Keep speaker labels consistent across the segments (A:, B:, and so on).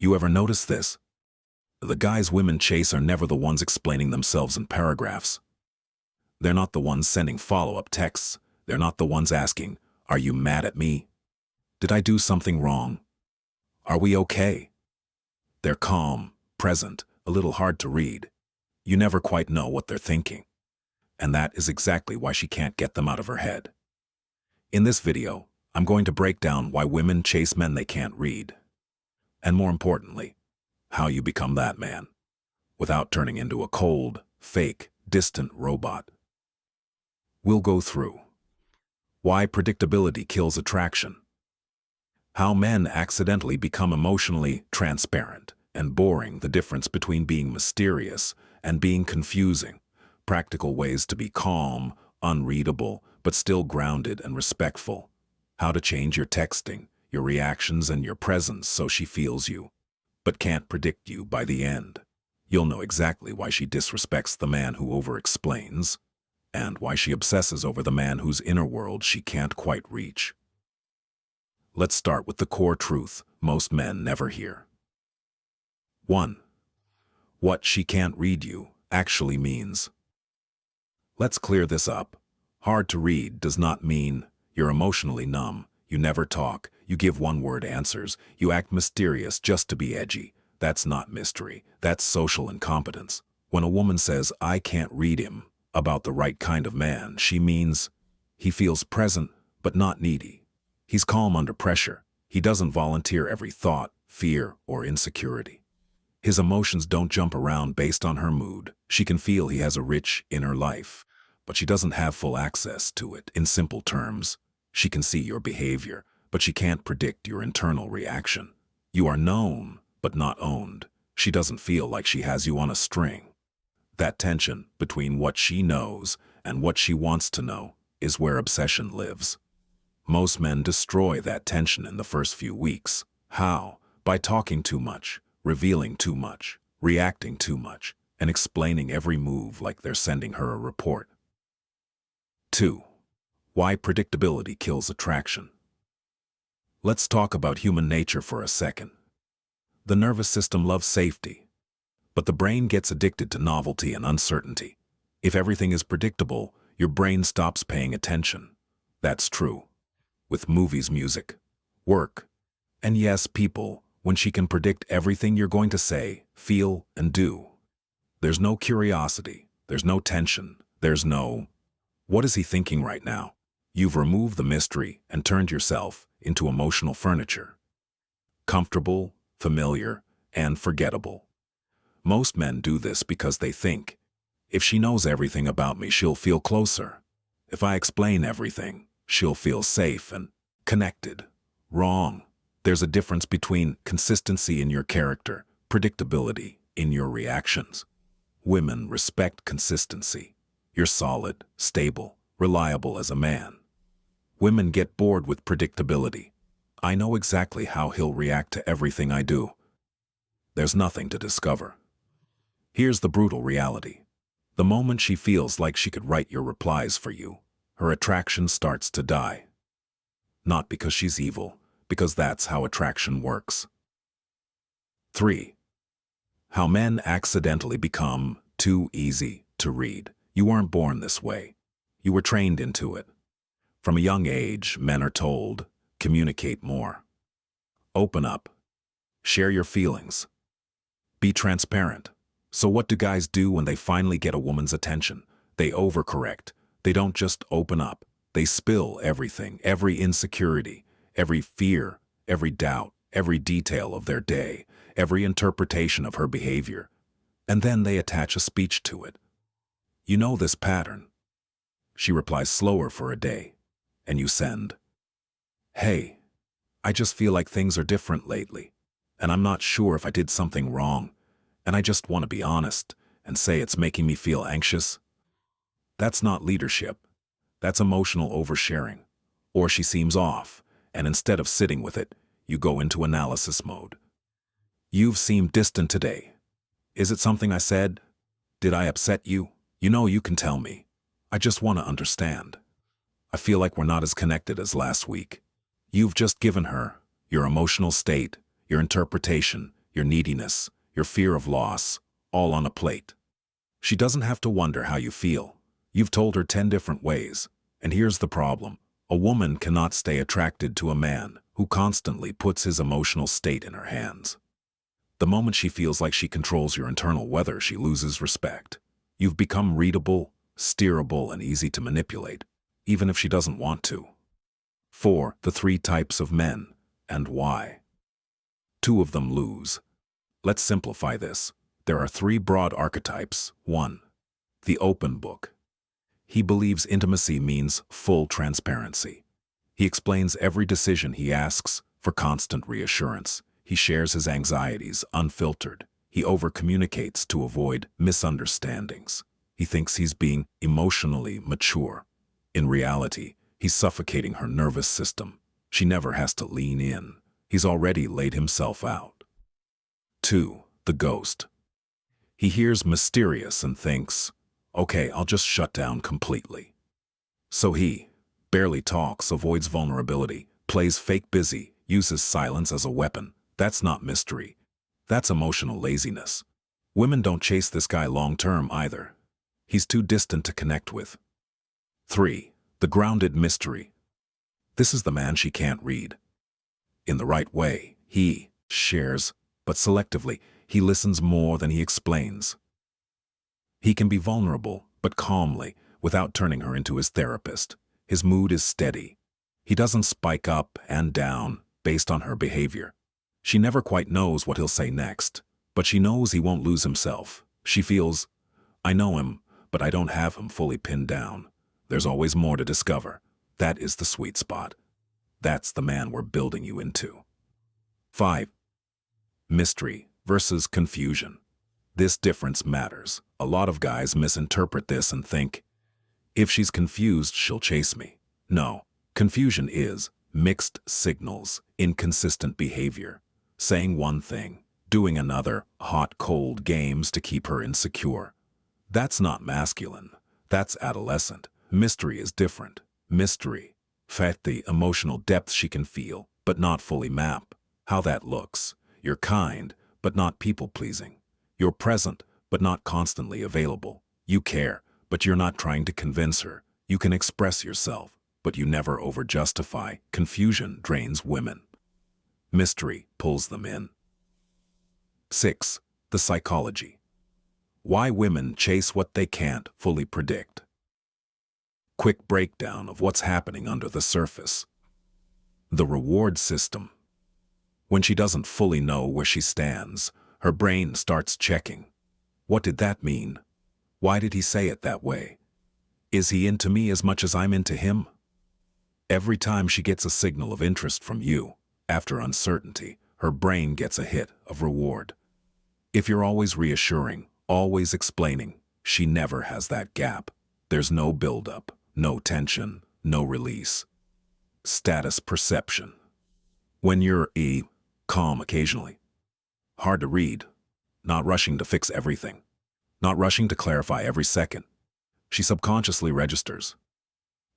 A: You ever notice this? The guys women chase are never the ones explaining themselves in paragraphs. They're not the ones sending follow-up texts. They're not the ones asking, "Are you mad at me? Did I do something wrong? Are we okay?" They're calm, present, a little hard to read. You never quite know what they're thinking. And that is exactly why she can't get them out of her head. In this video, I'm going to break down why women chase men they can't read. And more importantly, how you become that man, without turning into a cold, fake, distant robot. We'll go through why predictability kills attraction, how men accidentally become emotionally transparent and boring, the difference between being mysterious and being confusing, practical ways to be calm, unreadable, but still grounded and respectful, how to change your texting, your reactions, and your presence so she feels you, but can't predict you by the end. You'll know exactly why she disrespects the man who over-explains, and why she obsesses over the man whose inner world she can't quite reach. Let's start with the core truth most men never hear. 1. What "she can't read you" actually means. Let's clear this up. Hard to read does not mean you're emotionally numb, you never talk, you give one-word answers, you act mysterious just to be edgy. That's not mystery, that's social incompetence. When a woman says, "I can't read him," about the right kind of man, she means he feels present but not needy. He's calm under pressure. He doesn't volunteer every thought, fear, or insecurity. His emotions don't jump around based on her mood. She can feel he has a rich inner life, but she doesn't have full access to it. In simple terms, she can see your behavior, but she can't predict your internal reaction. You are known, but not owned. She doesn't feel like she has you on a string. That tension between what she knows and what she wants to know is where obsession lives. Most men destroy that tension in the first few weeks. How? By talking too much, revealing too much, reacting too much, and explaining every move like they're sending her a report. 2. Why predictability kills attraction. Let's talk about human nature for a second. The nervous system loves safety, but the brain gets addicted to novelty and uncertainty. If everything is predictable, your brain stops paying attention. That's true with movies, music, work, and yes, people. When she can predict everything you're going to say, feel, and do, there's no curiosity, there's no tension, there's no, "What is he thinking right now?" You've removed the mystery and turned yourself into emotional furniture. Comfortable, familiar, and forgettable. Most men do this because they think, "If she knows everything about me, she'll feel closer. If I explain everything, she'll feel safe and connected." Wrong. There's a difference between consistency in your character, predictability in your reactions. Women respect consistency. You're solid, stable, reliable as a man. Women get bored with predictability. "I know exactly how he'll react to everything I do." There's nothing to discover. Here's the brutal reality. The moment she feels like she could write your replies for you, her attraction starts to die. Not because she's evil, because that's how attraction works. 3. How men accidentally become too easy to read. You weren't born this way. You were trained into it. From a young age, men are told, communicate more. Open up. Share your feelings. Be transparent. So what do guys do when they finally get a woman's attention? They overcorrect. They don't just open up. They spill everything, every insecurity, every fear, every doubt, every detail of their day, every interpretation of her behavior. And then they attach a speech to it. You know this pattern. She replies slower for a day, and you send, "Hey, I just feel like things are different lately, and I'm not sure if I did something wrong, and I just want to be honest and say it's making me feel anxious." That's not leadership. That's emotional oversharing. Or she seems off, and instead of sitting with it, you go into analysis mode. "You've seemed distant today. Is it something I said? Did I upset you? You know you can tell me. I just want to understand. I feel like we're not as connected as last week." You've just given her your emotional state, your interpretation, your neediness, your fear of loss, all on a plate. She doesn't have to wonder how you feel. You've told her 10 different ways. And here's the problem. A woman cannot stay attracted to a man who constantly puts his emotional state in her hands. The moment she feels like she controls your internal weather, she loses respect. You've become readable, steerable, and easy to manipulate, even if she doesn't want to. 4. The 3 types of men, and why. 2 of them lose. Let's simplify this. There are 3 broad archetypes. 1. The open book. He believes intimacy means full transparency. He explains every decision he asks for constant reassurance. He shares his anxieties unfiltered. He over-communicates to avoid misunderstandings. He thinks he's being emotionally mature. In reality, he's suffocating her nervous system. She never has to lean in. He's already laid himself out. 2. The ghost. He hears mysterious and thinks, okay, I'll just shut down completely. So he barely talks, avoids vulnerability, plays fake busy, uses silence as a weapon. That's not mystery. That's emotional laziness. Women don't chase this guy long-term either. He's too distant to connect with. 3. The grounded mystery. This is the man she can't read. In the right way, he shares, but selectively. He listens more than he explains. He can be vulnerable, but calmly, without turning her into his therapist. His mood is steady. He doesn't spike up and down based on her behavior. She never quite knows what he'll say next, but she knows he won't lose himself. She feels, I know him, but I don't have him fully pinned down. There's always more to discover. That is the sweet spot. That's the man we're building you into. 5. Mystery versus confusion. This difference matters. A lot of guys misinterpret this and think, if she's confused, she'll chase me. No, confusion is mixed signals, inconsistent behavior, saying one thing, doing another, hot-cold games to keep her insecure. That's not masculine. That's adolescent. Mystery is different. Mystery, the emotional depth she can feel, but not fully map. How that looks. You're kind, but not people-pleasing. You're present, but not constantly available. You care, but you're not trying to convince her. You can express yourself, but you never over-justify. Confusion drains women. Mystery pulls them in. 6. The psychology. Why women chase what they can't fully predict. Quick breakdown of what's happening under the surface. The reward system. When she doesn't fully know where she stands, her brain starts checking. What did that mean? Why did he say it that way? Is he into me as much as I'm into him? Every time she gets a signal of interest from you, after uncertainty, her brain gets a hit of reward. If you're always reassuring, always explaining, she never has that gap. There's no buildup, no tension, no release. Status perception. When you're calm occasionally. Hard to read. Not rushing to fix everything. Not rushing to clarify every second. She subconsciously registers.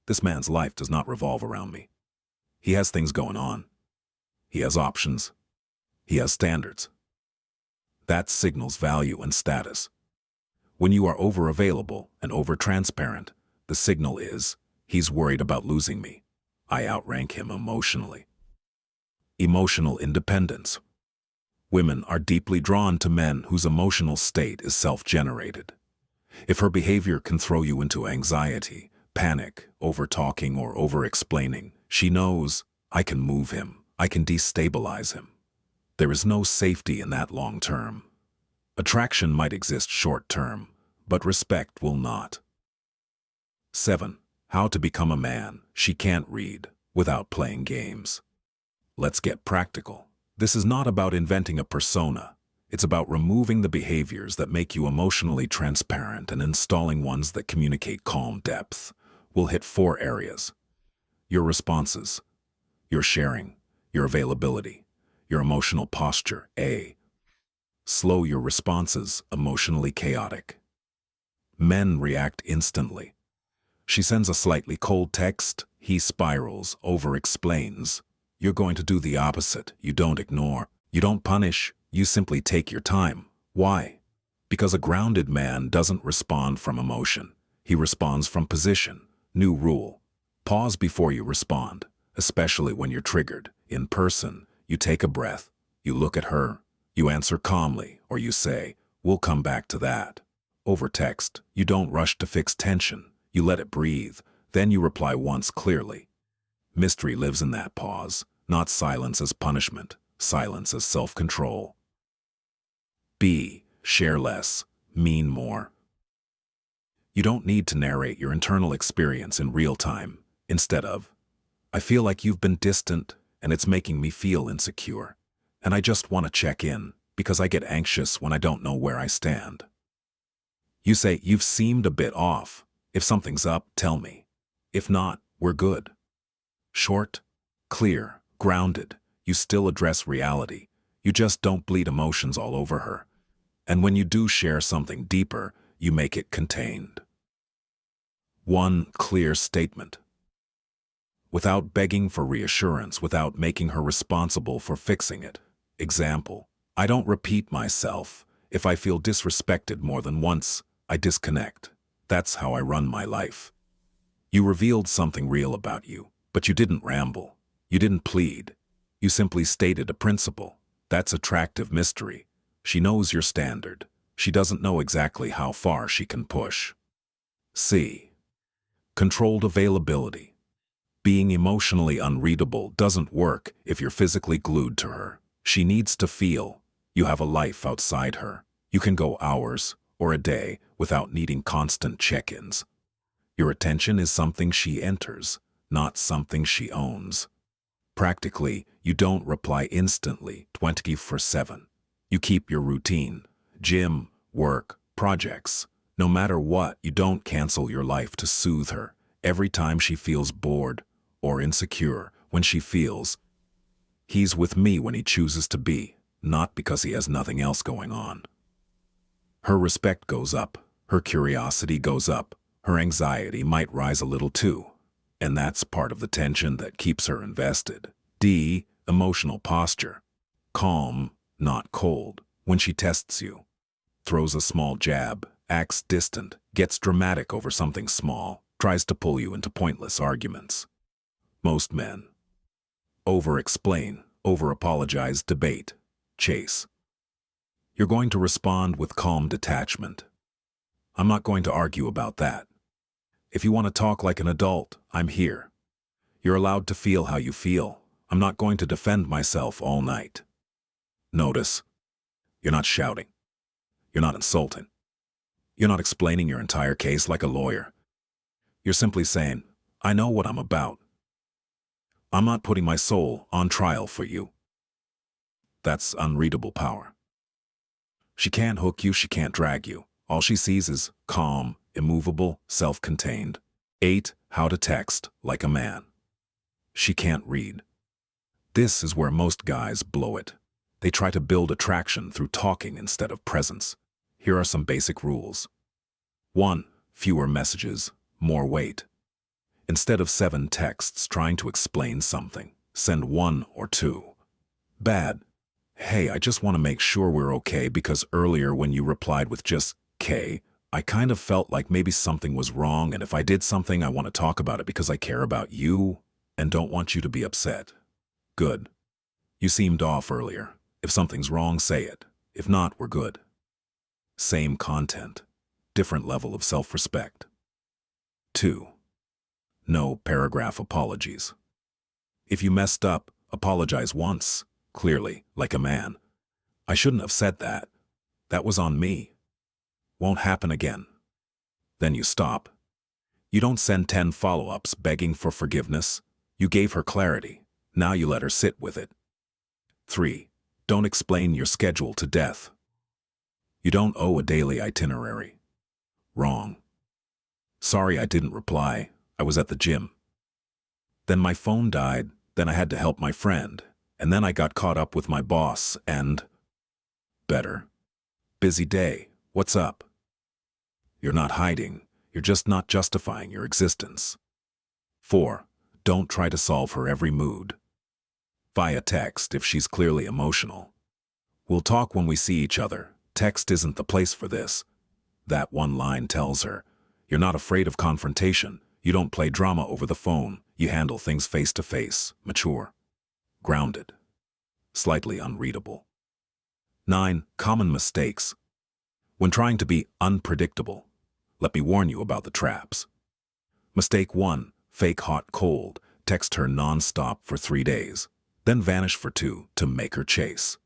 A: This man's life does not revolve around me. He has things going on. He has options. He has standards. That signals value and status. When you are over-available and over-transparent, the signal is, he's worried about losing me. I outrank him emotionally. Emotional independence. Women are deeply drawn to men whose emotional state is self-generated. If her behavior can throw you into anxiety, panic, over-talking, or over-explaining, she knows, I can move him, I can destabilize him. There is no safety in that long-term. Attraction might exist short-term, but respect will not. 7. How to become a man she can't read without playing games. Let's get practical. This is not about inventing a persona. It's about removing the behaviors that make you emotionally transparent and installing ones that communicate calm depth. We'll hit 4 areas. Your responses, your sharing, your availability, your emotional posture. A. Slow your responses, emotionally chaotic. Men react instantly. She sends a slightly cold text, he spirals, over-explains. You're going to do the opposite. You don't ignore. You don't punish. You simply take your time. Why? Because a grounded man doesn't respond from emotion. He responds from position. New rule. Pause before you respond, especially when you're triggered. In person, you take a breath. You look at her. You answer calmly, or you say, "We'll come back to that." Over text, you don't rush to fix tension. You let it breathe. Then you reply once clearly. Mystery lives in that pause, not silence as punishment, silence as self-control. B. Share less, mean more. You don't need to narrate your internal experience in real time. Instead of, "I feel like you've been distant, and it's making me feel insecure. And I just want to check in, because I get anxious when I don't know where I stand." You say, "You've seemed a bit off. If something's up, tell me. If not, we're good." Short, clear, grounded. You still address reality. You just don't bleed emotions all over her. And when you do share something deeper, you make it contained. One clear statement. Without begging for reassurance, without making her responsible for fixing it. Example, "I don't repeat myself. If I feel disrespected more than once, I disconnect. That's how I run my life." You revealed something real about you, but you didn't ramble. You didn't plead. You simply stated a principle. That's attractive mystery. She knows your standard. She doesn't know exactly how far she can push. C. Controlled availability. Being emotionally unreadable doesn't work if you're physically glued to her. She needs to feel. You have a life outside her. You can go hours or a day without needing constant check-ins. Your attention is something she enters, not something she owns. Practically, you don't reply instantly 24/7. You keep your routine. Gym, work, projects. No matter what, you don't cancel your life to soothe her. Every time she feels bored or insecure, when she feels, "He's with me when he chooses to be, not because he has nothing else going on." Her respect goes up. Her curiosity goes up. Her anxiety might rise a little too. And that's part of the tension that keeps her invested. D. Emotional posture. Calm, not cold. When she tests you, throws a small jab, acts distant, gets dramatic over something small, tries to pull you into pointless arguments. Most men over-explain, over-apologize, debate, chase. You're going to respond with calm detachment. "I'm not going to argue about that. If you want to talk like an adult, I'm here. You're allowed to feel how you feel. I'm not going to defend myself all night." Notice, you're not shouting. You're not insulting. You're not explaining your entire case like a lawyer. You're simply saying, "I know what I'm about. I'm not putting my soul on trial for you." That's unreadable power. She can't hook you, she can't drag you. All she sees is calm, immovable, self-contained. 8. How to text like a man. She can't read. This is where most guys blow it. They try to build attraction through talking instead of presence. Here are some basic rules. 1. Fewer messages, more weight. Instead of 7 texts trying to explain something, send 1 or 2. Bad. "Hey, I just want to make sure we're okay because earlier when you replied with just K, I kind of felt like maybe something was wrong, and if I did something, I want to talk about it because I care about you and don't want you to be upset." Good. "You seemed off earlier. If something's wrong, say it. If not, we're good." Same content, different level of self-respect. 2. No paragraph apologies. If you messed up, apologize once, clearly, like a man. "I shouldn't have said that. That was on me. Won't happen again." Then you stop. You don't send 10 follow-ups begging for forgiveness. You gave her clarity. Now you let her sit with it. 3. Don't explain your schedule to death. You don't owe a daily itinerary. Wrong. "Sorry I didn't reply. I was at the gym. Then my phone died, then I had to help my friend, and then I got caught up with my boss and..." Better. "Busy day. What's up?" You're not hiding. You're just not justifying your existence. 4. Don't try to solve her every mood. Via text if she's clearly emotional. We'll talk when we see each other. Text isn't the place for this. That one line tells her, you're not afraid of confrontation. You don't play drama over the phone. You handle things face to face, mature, grounded, slightly unreadable. 9. Common mistakes. When trying to be unpredictable, let me warn you about the traps. Mistake 1. Fake hot cold. Text her non-stop for 3 days, then vanish for 2 to make her chase.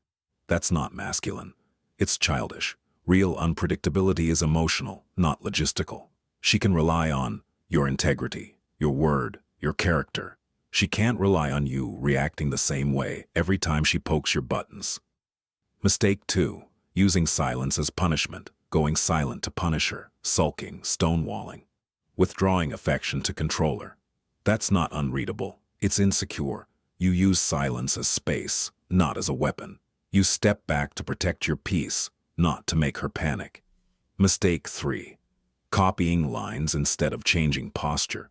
A: That's not masculine. It's childish. Real unpredictability is emotional, not logistical. She can rely on your integrity, your word, your character. She can't rely on you reacting the same way every time she pokes your buttons. Mistake 2. Using silence as punishment, going silent to punish her, sulking, stonewalling, withdrawing affection to control her. That's not unreadable. It's insecure. You use silence as space, not as a weapon. You step back to protect your peace, not to make her panic. Mistake 3. Copying lines instead of changing posture.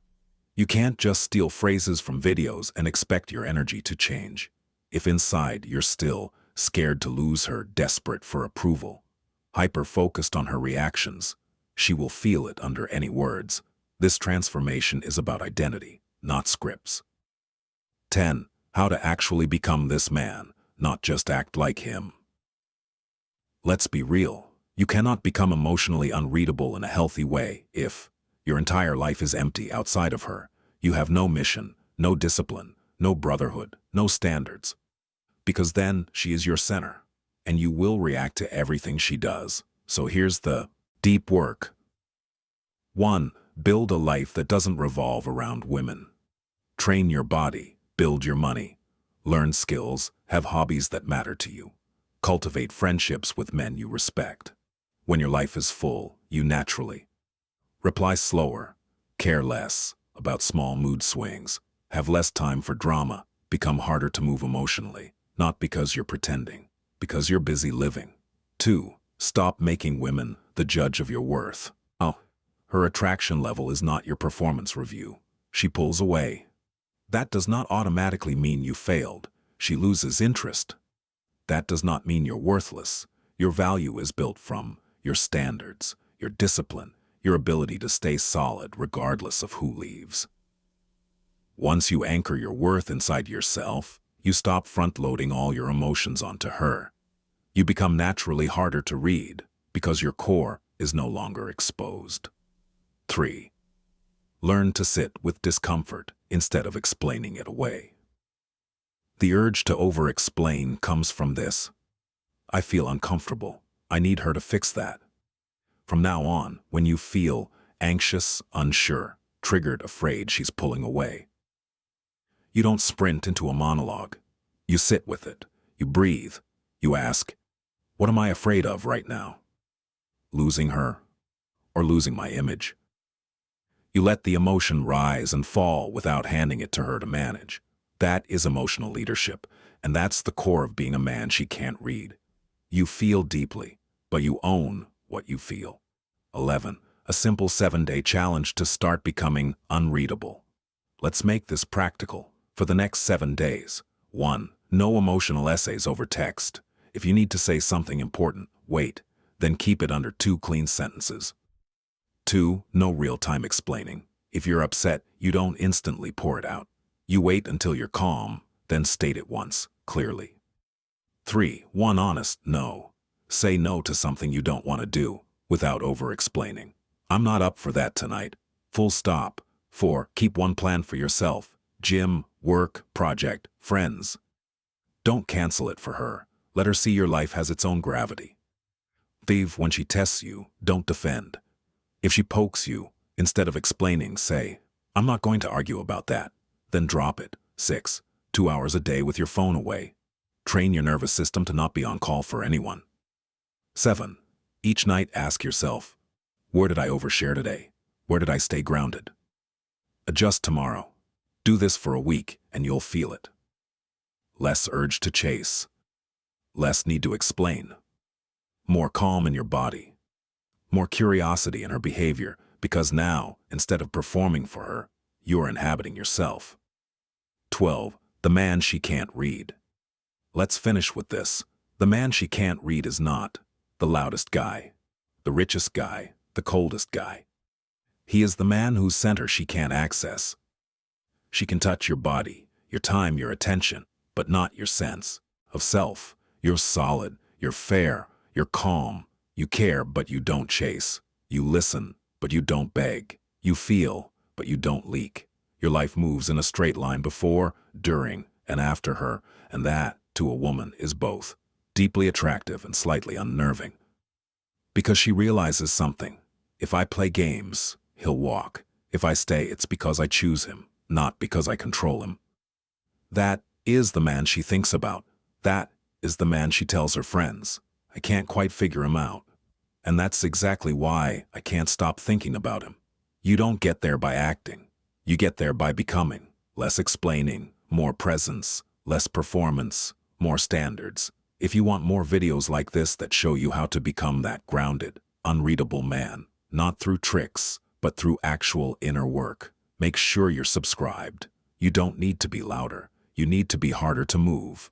A: You can't just steal phrases from videos and expect your energy to change. If inside you're still scared to lose her, desperate for approval, hyper-focused on her reactions, she will feel it under any words. This transformation is about identity, not scripts. 10. How to actually become this man, not just act like him. Let's be real. You cannot become emotionally unreadable in a healthy way if your entire life is empty outside of her. You have no mission, no discipline, no brotherhood, no standards. Because then she is your center, and you will react to everything she does. So here's the deep work. 1. Build a life that doesn't revolve around women. Train your body, build your money, learn skills, have hobbies that matter to you. Cultivate friendships with men you respect. When your life is full, you naturally reply slower, care less about small mood swings, have less time for drama, become harder to move emotionally, not because you're pretending, because you're busy living. 2. Stop making women the judge of your worth. Her attraction level is not your performance review. She pulls away. That does not automatically mean you failed. She loses interest. That does not mean you're worthless. Your value is built from your standards, your discipline, your ability to stay solid regardless of who leaves. Once you anchor your worth inside yourself, you stop front-loading all your emotions onto her. You become naturally harder to read because your core is no longer exposed. 3. Learn to sit with discomfort instead of explaining it away. The urge to over-explain comes from this. I feel uncomfortable. I need her to fix that. From now on, when you feel anxious, unsure, triggered, afraid she's pulling away, you don't sprint into a monologue. You sit with it. You breathe. You ask, what am I afraid of right now? Losing her or losing my image? You let the emotion rise and fall without handing it to her to manage. That is emotional leadership, and that's the core of being a man she can't read. You feel deeply, but you own what you feel. 11. A simple 7-day challenge to start becoming unreadable. Let's make this practical. For the next 7 days. 1. No emotional essays over text. If you need to say something important, wait, then keep it under 2 clean sentences. 2. No real-time explaining. If you're upset, you don't instantly pour it out. You wait until you're calm, then state it once, clearly. 3. One honest no. Say no to something you don't want to do, without over-explaining. I'm not up for that tonight. Full stop. 4. Keep one plan for yourself. Gym, work, project, friends. Don't cancel it for her. Let her see your life has its own gravity. 5. When she tests you, don't defend. If she pokes you, instead of explaining, say, I'm not going to argue about that. Then drop it. 6. 2 hours a day with your phone away. Train your nervous system to not be on call for anyone. 7. Each night ask yourself, where did I overshare today? Where did I stay grounded? Adjust tomorrow. Do this for a week and you'll feel it. Less urge to chase. Less need to explain. More calm in your body. More curiosity in her behavior, because now, instead of performing for her, you're inhabiting yourself. 12. The man she can't read. Let's finish with this. The man she can't read is not the loudest guy, the richest guy, the coldest guy. He is the man whose center she can't access. She can touch your body, your time, your attention, but not your sense of self. You're solid, you're fair, you're calm. You care, but you don't chase. You listen, but you don't beg. You feel, but you don't leak. Your life moves in a straight line before, during, and after her, and that, to a woman, is both deeply attractive and slightly unnerving. Because she realizes something. If I play games, he'll walk. If I stay, it's because I choose him, not because I control him. That is the man she thinks about. That is the man she tells her friends. I can't quite figure him out. And that's exactly why I can't stop thinking about him. You don't get there by acting. You get there by becoming. Less explaining, more presence, less performance, more standards. If you want more videos like this that show you how to become that grounded, unreadable man, not through tricks, but through actual inner work, make sure you're subscribed. You don't need to be louder. You need to be harder to move.